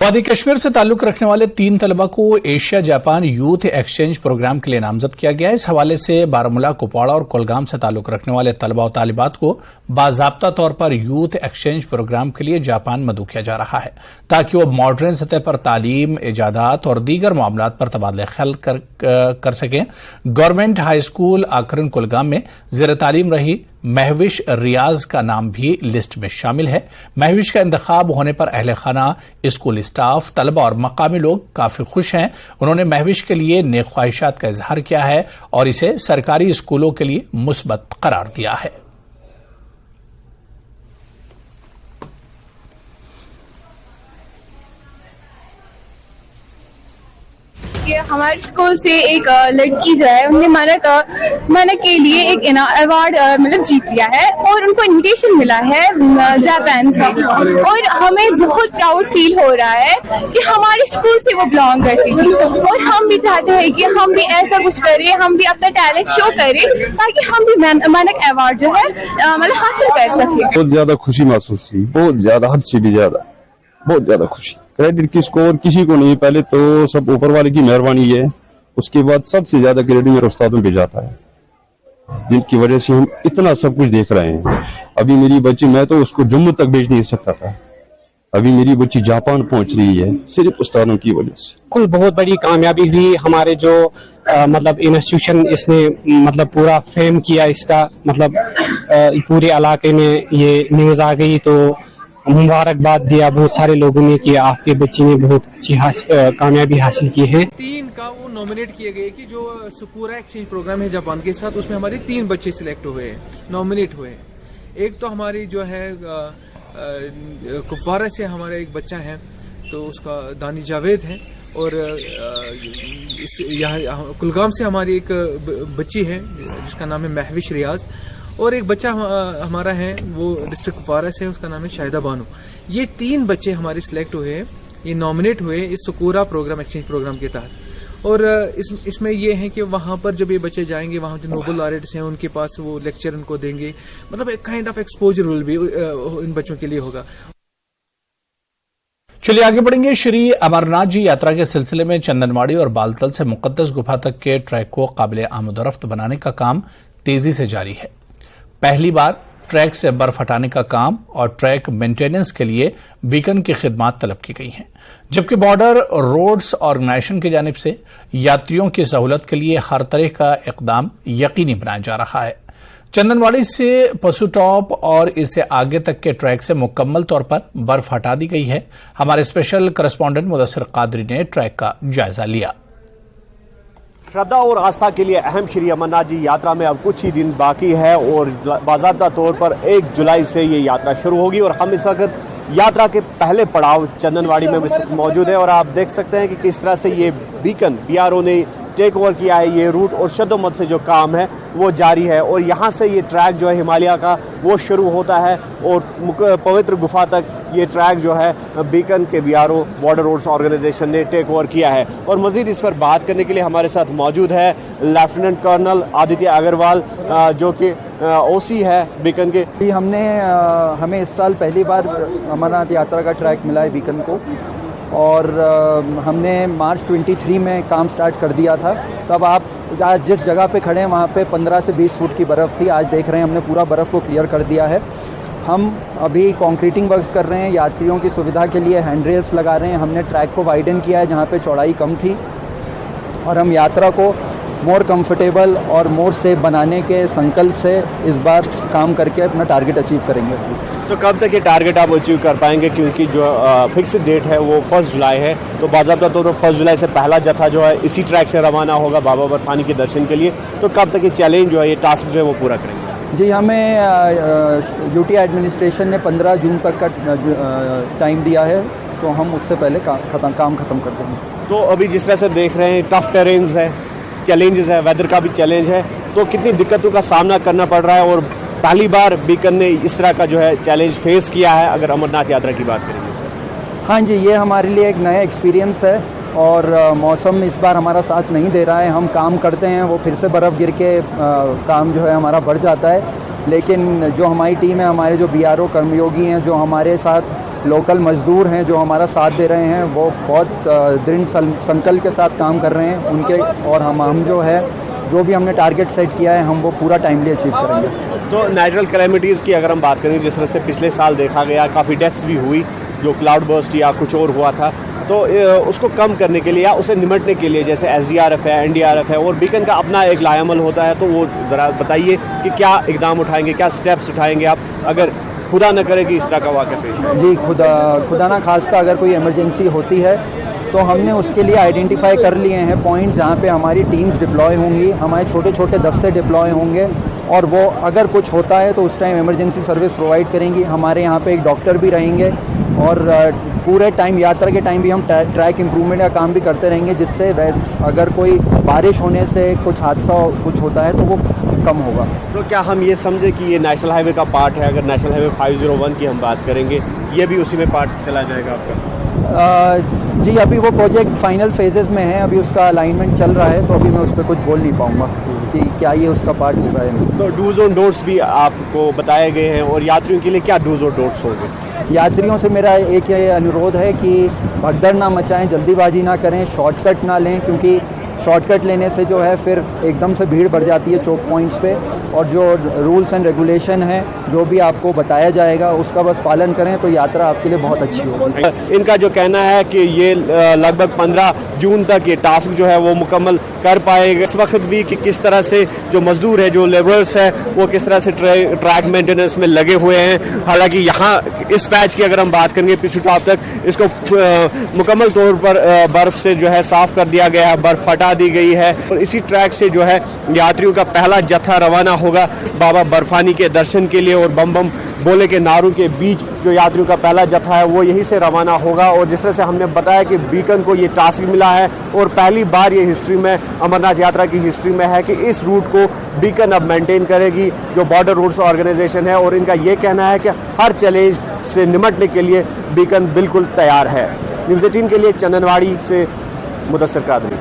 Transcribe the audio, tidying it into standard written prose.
वादी कश्मीर से ताल्लुक रखने वाले 3 तलबा को Asia Japan youth exchange programme के लिए नामजद किया गया है। इस हवाले से बारामूला, कुपवाड़ा और कुलगाम से ताल्लुक रखने वाले तलबा और तालिबात को बाज़ाब्ता तौर पर यूथ एक्सचेंज प्रोग्राम के लिए जापान मदऊ किया जा रहा है ताकि वो मॉडर्न सतह पर तालीम, इजादात और दीगर मामलात पर तबादला ख्याल कर सकें। गवर्नमेंट हाई स्कूल आकरन कुलगाम में ज़ेर तालीम रही महविश रियाज का नाम भी लिस्ट में शामिल है। महविश का इंतखाब होने पर अहले खाना, स्कूल स्टाफ, तलबा और मकामी लोग काफी खुश हैं। उन्होंने महविश के लिए नेक ख्वाहिशात का इजहार किया है और इसे सरकारी स्कूलों के लिए मुस्बत करार दिया है। हमारे स्कूल से एक लड़की जो है उन्हें माना के लिए एक अवार्ड मतलब जीत लिया है और उनको इनविटेशन मिला है जापान से और हमें बहुत प्राउड फील हो रहा है कि हमारे स्कूल से वो बिलोंग करती थी और हम भी चाहते हैं कि हम भी ऐसा कुछ करें, हम भी अपना टैलेंट शो करें ताकि हम भी मानक अवार्ड जो है मतलब हासिल कर सकें। बहुत ज्यादा खुशी महसूस हुई, बहुत ज्यादा, हद से भी ज्यादा, बहुत ज्यादा खुशी। क्रेडिट किसको और किसी को नहीं, पहले तो सब ऊपर वाले की मेहरबानी है, उसके बाद सबसे ज्यादा क्रेडिट मेरे उस्तादों पे जाता है जिनकी वजह से हम इतना सब कुछ देख रहे हैं। अभी मेरी बच्ची, मैं तो उसको जम्मू तक भेज नहीं सकता था, अभी मेरी बच्ची जापान पहुंच रही है सिर्फ उस्तादों की वजह से। कुल बहुत बड़ी कामयाबी हुई हमारे जो मतलब इंस्टीट्यूशन, इसने मतलब पूरा फेम किया, इसका मतलब पूरे इलाके में ये न्यूज आ गई तो मुबारकबाद दिया बहुत सारे लोगों ने कि आपके बच्चे ने बहुत अच्छी कामयाबी हासिल की है। 3 का वो नॉमिनेट किए गए कि जो सुकूरा एक्सचेंज प्रोग्राम है जापान के साथ, उसमें हमारे 3 बच्चे सिलेक्ट हुए हैं, नॉमिनेट हुए हैं। एक तो हमारी जो है कुपवाड़ा से हमारा एक बच्चा है तो उसका दानी जावेद है और यहाँ कुलगाम से हमारी एक बच्ची है जिसका नाम है महविश रियाज और एक बच्चा हमारा है वो डिस्ट्रिक्ट कुपवाड़ा से, उसका नाम है शाहिदा बानो। ये 3 बच्चे हमारे सिलेक्ट हुए हैं, ये नॉमिनेट हुए इस सुकूरा प्रोग्राम एक्सचेंज प्रोग्राम के तहत। और इसमें ये है कि वहां पर जब ये बच्चे जाएंगे, वहां जो नोबल लॉरेट्स हैं उनके पास वो लेक्चर उनको देंगे, मतलब एक काइंड ऑफ एक्सपोजर विल भी इन बच्चों के लिए होगा। चलिए आगे बढ़ेंगे। श्री अमरनाथ जी यात्रा के सिलसिले में चंदनवाड़ी और बालतल से मुकद्दस गुफा तक के ट्रैक को काबिल आमदोरफ्त बनाने का काम तेजी से जारी है। पहली बार ट्रैक से बर्फ हटाने का काम और ट्रैक मेंटेनेंस के लिए बीकन की खिदमात तलब की गई हैं, जबकि बॉर्डर रोड्स ऑर्गेनाइजेशन की जानिब से यात्रियों की सहूलत के लिए हर तरह का इकदाम यकीनी बनाया जा रहा है। चंदनवाड़ी से पसुटॉप और इससे आगे तक के ट्रैक से मुकम्मल तौर पर बर्फ हटा दी गई है। हमारे स्पेशल करस्पॉन्डेंट मुदस्सिर कादरी ने ट्रैक का जायजा लिया। श्रद्धा और आस्था के लिए अहम श्री अमरनाथ जी यात्रा में अब कुछ ही दिन बाकी है और बाज़ाब्ता तौर पर 1 जुलाई से ये यात्रा शुरू होगी और हम इस वक्त यात्रा के पहले पड़ाव चंदनवाड़ी में मौजूद है और आप देख सकते हैं कि किस तरह से ये बीकन बीआरओ ने टेक ओवर किया है ये रूट और शद्दोमत से जो काम है वो जारी है और यहाँ से ये ट्रैक जो है हिमालय का वो शुरू होता है और पवित्र गुफा तक ये ट्रैक जो है बीकन के बीआरओ बॉर्डर रोड्स ऑर्गेनाइजेशन ने टेक ओवर किया है। और मजीद इस पर बात करने के लिए हमारे साथ मौजूद है लेफ्टिनेंट कर्नल आदित्य अग्रवाल जो कि ओसी है बीकन के। हमें इस साल पहली बार अमरनाथ यात्रा का ट्रैक मिला है बीकन को और हमने मार्च 23 में काम स्टार्ट कर दिया था। तब आप आज जिस जगह पे खड़े हैं वहाँ पे 15 से 20 फुट की बर्फ़ थी, आज देख रहे हैं हमने पूरा बर्फ़ को क्लियर कर दिया है। हम अभी कंक्रीटिंग वर्क्स कर रहे हैं, यात्रियों की सुविधा के लिए हैंड रेल्स लगा रहे हैं। हमने ट्रैक को वाइडन किया है जहाँ पे चौड़ाई कम थी और हम यात्रा को मोर कंफर्टेबल और मोर सेफ बनाने के संकल्प से इस बार काम करके अपना टारगेट अचीव करेंगे। तो कब तक ये टारगेट आप अचीव कर पाएंगे, क्योंकि जो फिक्स डेट है वो 1 जुलाई है, तो बाज़ाब्ता तौर पर 1 जुलाई से पहला जत्था जो है इसी ट्रैक से रवाना होगा बाबा बर्फानी के दर्शन के लिए, तो कब तक ये चैलेंज जो है, ये टास्क जो है वो पूरा करेंगे? जी, हमें यूटी एडमिनिस्ट्रेशन ने 15 जून तक का टाइम दिया है, तो हम उससे पहले काम ख़त्म कर देंगे। तो अभी जिस तरह से देख रहे हैं टफ टेरेन्स है, चैलेंजेस है, वेदर का भी चैलेंज है, तो कितनी दिक्कतों का सामना करना पड़ रहा है और पहली बार बीकन ने इस तरह का जो है चैलेंज फेस किया है अगर अमरनाथ यात्रा की बात करेंगे? हाँ जी, ये हमारे लिए एक नया एक्सपीरियंस है और मौसम इस बार हमारा साथ नहीं दे रहा है। हम काम करते हैं वो फिर से बर्फ़ गिर के काम जो है हमारा बढ़ जाता है, लेकिन जो हमारी टीम है, हमारे जो बीआरओ कर्मयोगी हैं जो हमारे साथ लोकल मजदूर हैं जो हमारा साथ दे रहे हैं, वो बहुत दृढ़ संकल्प के साथ काम कर रहे हैं उनके, और हम जो है जो भी हमने टारगेट सेट किया है हम वो पूरा टाइमली अचीव करेंगे। तो नेचुरल कैलेमिटीज़ की अगर हम बात करें, जिस तरह से पिछले साल देखा गया काफ़ी डेथ्स भी हुई, जो क्लाउड बर्स्ट या कुछ और हुआ था, तो उसको कम करने के लिए या उसे निमटने के लिए जैसे SDRF है, NDRF है और बीकन का अपना एक लाएमल होता है, तो वो ज़रा बताइए कि क्या इकदाम उठाएंगे, क्या स्टेप्स उठाएंगे आप अगर खुदा न करे कि इस तरह का वाक़या पेश आए? जी, खुदा ना खास्ता अगर कोई इमरजेंसी होती है तो हमने उसके लिए आइडेंटिफाई कर लिए हैं पॉइंट जहाँ पे हमारी टीम्स डिप्लॉय होंगी, हमारे छोटे छोटे दस्ते डिप्लॉय होंगे, और वो अगर कुछ होता है तो उस टाइम इमरजेंसी सर्विस प्रोवाइड करेंगी। हमारे यहाँ पे एक डॉक्टर भी रहेंगे, और पूरे टाइम यात्रा के टाइम भी हम ट्रैक इम्प्रूवमेंट का काम भी करते रहेंगे, जिससे अगर कोई बारिश होने से कुछ हादसा कुछ होता है तो वो कम होगा। तो क्या हम ये समझे कि ये नेशनल हाईवे का पार्ट है? अगर नेशनल हाईवे 501 की हम बात करेंगे, ये भी उसी में पार्ट चला जाएगा आपका? जी, अभी वो प्रोजेक्ट फाइनल फेजेस में है, अभी उसका अलाइनमेंट चल रहा है, तो अभी मैं उस पर कुछ बोल नहीं पाऊँगा कि क्या ये उसका पार्ट होगा या नहीं। तो डूज और डोंट्स भी आपको बताए गए हैं, और यात्रियों के लिए क्या डूज और डोंट्स होंगे? यात्रियों से मेरा एक ये अनुरोध है कि भगदड़ ना मचाएं, जल्दीबाजी ना करें, शॉर्टकट ना लें, क्योंकि शॉर्टकट लेने से जो है फिर एकदम से भीड़ बढ़ जाती है चौक पॉइंट्स पे, और जो रूल्स एंड रेगुलेशन है जो भी आपको बताया जाएगा उसका बस पालन करें तो यात्रा आपके लिए बहुत अच्छी होगी। इनका जो कहना है कि ये लगभग 15 जून तक ये टास्क जो है वो मुकम्मल कर पाएगा। इस वक्त भी कि किस तरह से जो मजदूर है, जो लेबरर्स है, वो किस तरह से ट्रैक मेंटेनेंस में लगे हुए हैं। हालांकि यहाँ इस पैच की अगर हम बात करेंगे पिछू टॉप तक, इसको मुकम्मल तौर पर बर्फ से जो है साफ कर दिया गया है, बर्फ हटा दी गई है, और इसी ट्रैक से जो है यात्रियों का पहला जत्था रवाना होगा बाबा बर्फानी के दर्शन के लिए, और बम बम बोले के नारों के बीच जो यात्रियों का पहला जत्था है वो यहीं से रवाना होगा। और जिस तरह से हमने बताया कि बीकन को ये टास्क मिला है, और पहली बार ये हिस्ट्री में, अमरनाथ यात्रा की हिस्ट्री में है कि इस रूट को बीकन अब मेंटेन करेगी, जो बॉर्डर रूट्स ऑर्गेनाइजेशन है, और इनका ये कहना है कि हर चैलेंज से निमटने के लिए बीकन बिल्कुल तैयार है। न्यूज़ 18 के लिए चंदनवाड़ी से मुदस्सिर कादरी।